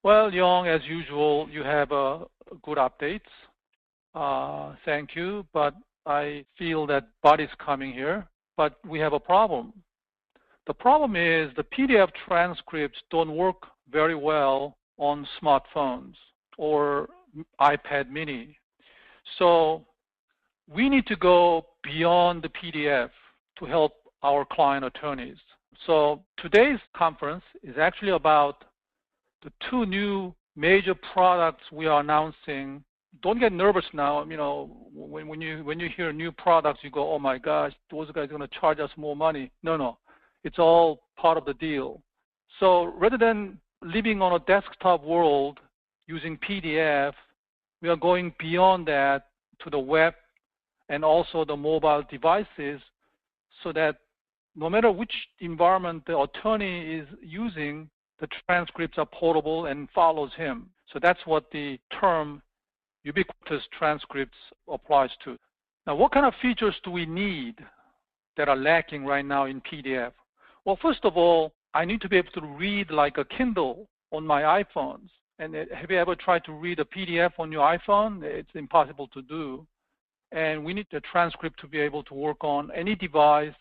Well, Yong, as usual, you have good updates. Thank you, but I feel that Buddy's coming here, but we have a problem. The problem is the PDF transcripts don't work very well on smartphones or iPad mini. So we need to go beyond the PDF to help our client attorneys. So today's conference is actually about the two new major products we are announcing. Don't get nervous now. You know, when you hear new products, you go, oh my gosh, those guys are going to charge us more money. No. It's all part of the deal. So rather than living on a desktop world using PDF, we are going beyond that to the web and also the mobile devices so that no matter which environment the attorney is using, the transcripts are portable and follows him. So that's what the term ubiquitous transcripts applies to. Now, what kind of features do we need that are lacking right now in PDF? Well, first of all, I need to be able to read like a Kindle on my iPhones. And have you ever tried to read a PDF on your iPhone? It's impossible to do. And we need the transcript to be able to work on any device,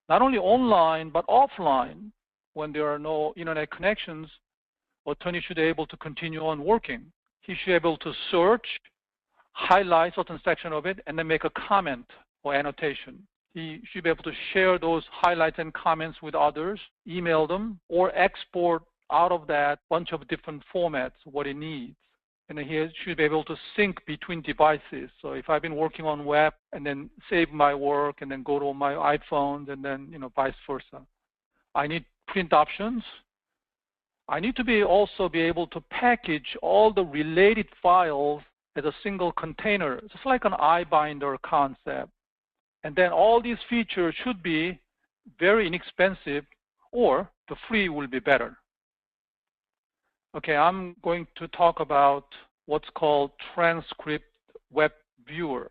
not only online, but offline. When there are no internet connections, attorney should be able to continue on working. He should be able to search, highlight certain section of it, and then make a comment or annotation. He should be able to share those highlights and comments with others, email them, or export out of that bunch of different formats what he needs. And then he should be able to sync between devices. So if I've been working on web and then save my work and then go to my iPhone and then vice versa. I need print options. I need to also be able to package all the related files as a single container, just like an iBinder concept. And then all these features should be very inexpensive, or the free will be better. Okay, I'm going to talk about what's called Transcript Web Viewer.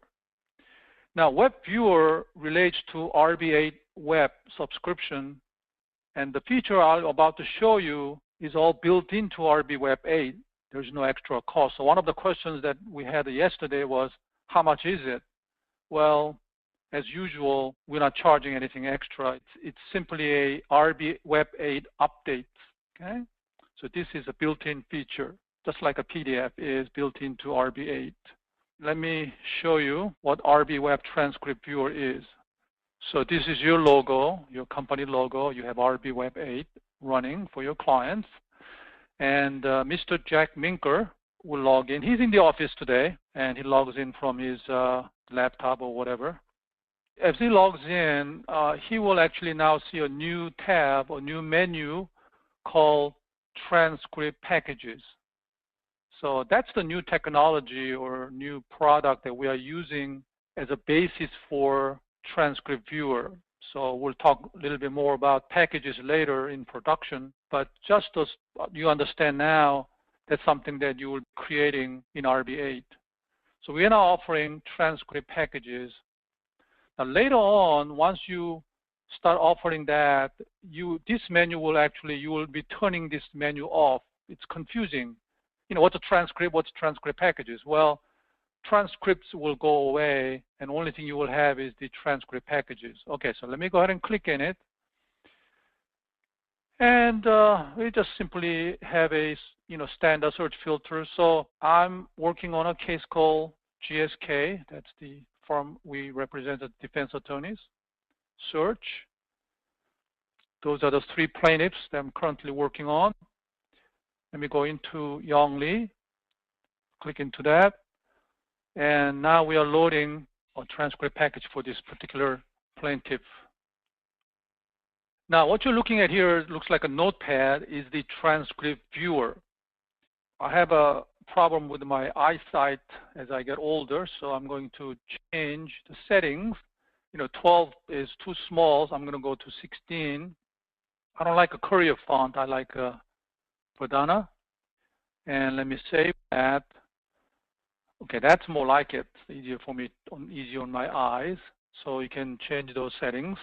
Now, Web Viewer relates to RB8 Web subscription, and the feature I'm about to show you is all built into RB Web 8. There's no extra cost. So one of the questions that we had yesterday was, how much is it? Well, as usual, we're not charging anything extra. It's simply a RB Web 8 update, okay? So this is a built-in feature, just like a PDF is built into RB8. Let me show you what RB Web Transcript Viewer is. So this is your logo, your company logo. You have RB Web 8 running for your clients. And Mr. Jack Minker will log in. He's in the office today, and he logs in from his laptop or whatever. As he logs in, he will actually now see a new tab, a new menu called Transcript Packages. So that's the new technology or new product that we are using as a basis for Transcript Viewer. So we'll talk a little bit more about packages later in production, but just as you understand now, that's something that you will be creating in RB8. So we are now offering transcript packages. Now later on, once you start offering that, this menu will actually, you will be turning this menu off. It's confusing. What's a transcript? What's transcript packages? Well, transcripts will go away, and only thing you will have is the transcript packages. Okay, so let me go ahead and click in it. And we just simply have a standard search filter. So I'm working on a case called GSK. That's the firm we represent as defense attorneys. Search. Those are the 3 plaintiffs that I'm currently working on. Let me go into Yong Lee. Click into that. And now we are loading a transcript package for this particular plaintiff. Now, what you're looking at here looks like a notepad is the transcript viewer. I have a problem with my eyesight as I get older, so I'm going to change the settings. 12 is too small, so I'm going to go to 16. I don't like a Courier font. I like a Verdana. And let me save that. Okay, that's more like it. It's easier for me, easier on my eyes. So you can change those settings.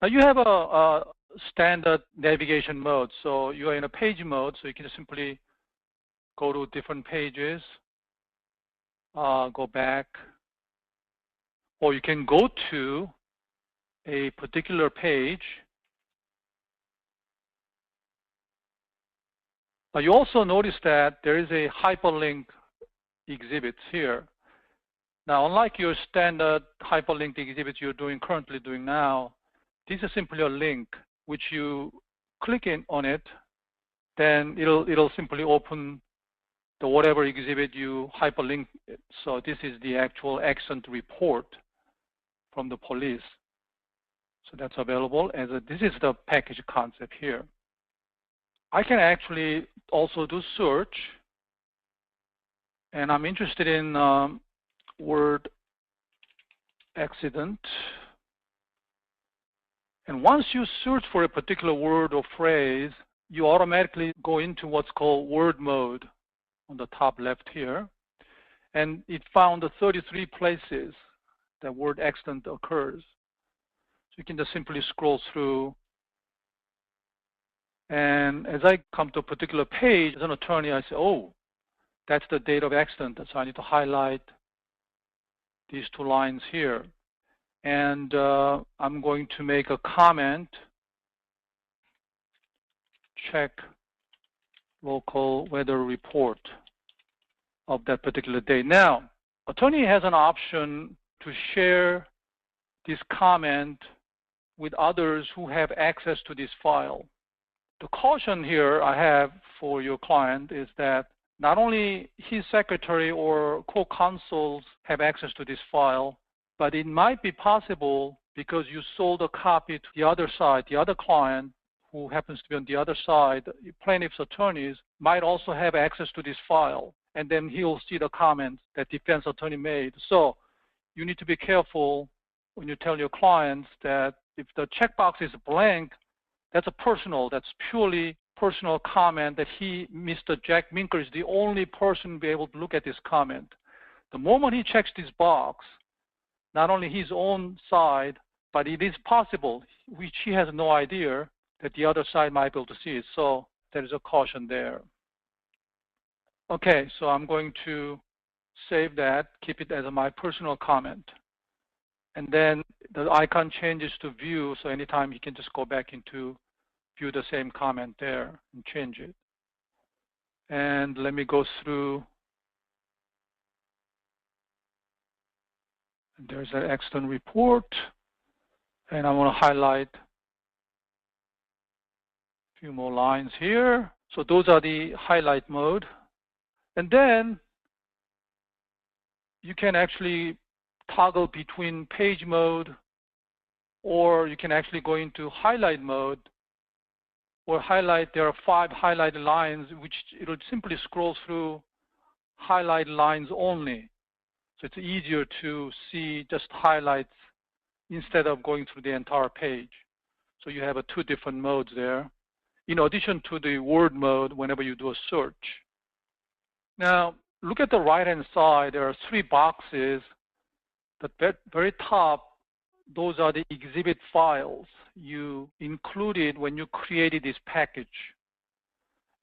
Now you have a standard navigation mode. So you are in a page mode, so you can simply go to different pages, go back, or you can go to a particular page. But you also notice that there is a hyperlink exhibit here. Now, unlike your standard hyperlinked exhibits you're currently doing now, this is simply a link which you click on it, then it'll simply open the whatever exhibit you hyperlink it. So this is the actual accident report from the police. So that's available as this is the package concept here. I can actually also do search, and I'm interested in word accident. And once you search for a particular word or phrase, you automatically go into what's called word mode on the top left here. And it found the 33 places that word accident occurs. So you can just simply scroll through. And as I come to a particular page, as an attorney, I say, oh, that's the date of accident. So I need to highlight these two lines here. And I'm going to make a comment, check local weather report of that particular day. Now, attorney has an option to share this comment with others who have access to this file. The caution here I have for your client is that not only his secretary or co-counsels have access to this file, but it might be possible because you sold a copy to the other side, the other client who happens to be on the other side, plaintiff's attorneys might also have access to this file, and then he'll see the comments that defense attorney made. So you need to be careful when you tell your clients that if the checkbox is blank, that's purely personal comment that Mr. Jack Minker is the only person to be able to look at this comment. The moment he checks this box, not only his own side, but it is possible, which he has no idea, that the other side might be able to see it. So there is a caution there. Okay, so I'm going to save that, keep it as my personal comment. And then the icon changes to view, so anytime you can just go back into view the same comment there and change it. And let me go through. There's an accident report, and I want to highlight a few more lines here. So those are the highlight mode. And then you can actually toggle between page mode, or you can actually go into highlight mode, or highlight. There are 5 highlighted lines, which it'll simply scroll through highlight lines only. So it's easier to see just highlights instead of going through the entire page. So you have 2 different modes there, in addition to the word mode whenever you do a search. Now, look at the right-hand side. There are 3 boxes. The very top, those are the exhibit files you included when you created this package.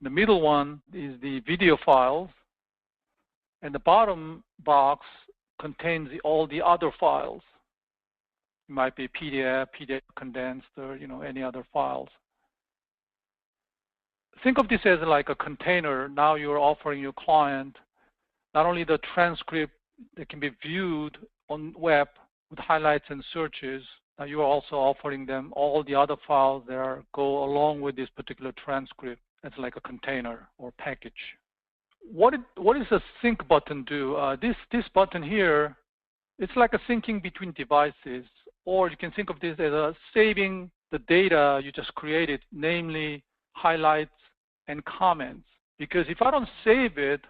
The middle one is the video files, and the bottom box contains all the other files. It might be PDF condensed, or any other files. Think of this as like a container. Now you're offering your client not only the transcript that can be viewed on web with highlights and searches, now you are also offering them all the other files that go along with this particular transcript as like a container or package. What does the sync button do? This button here, it's like a syncing between devices, or you can think of this as saving the data you just created, namely highlights and comments. Because if I don't save it,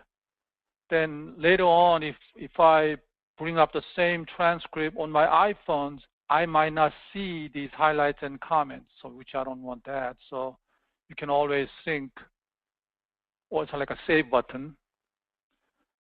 then later on, if I bring up the same transcript on my iPhones, I might not see these highlights and comments, so which I don't want that. So you can always sync, or it's like a save button.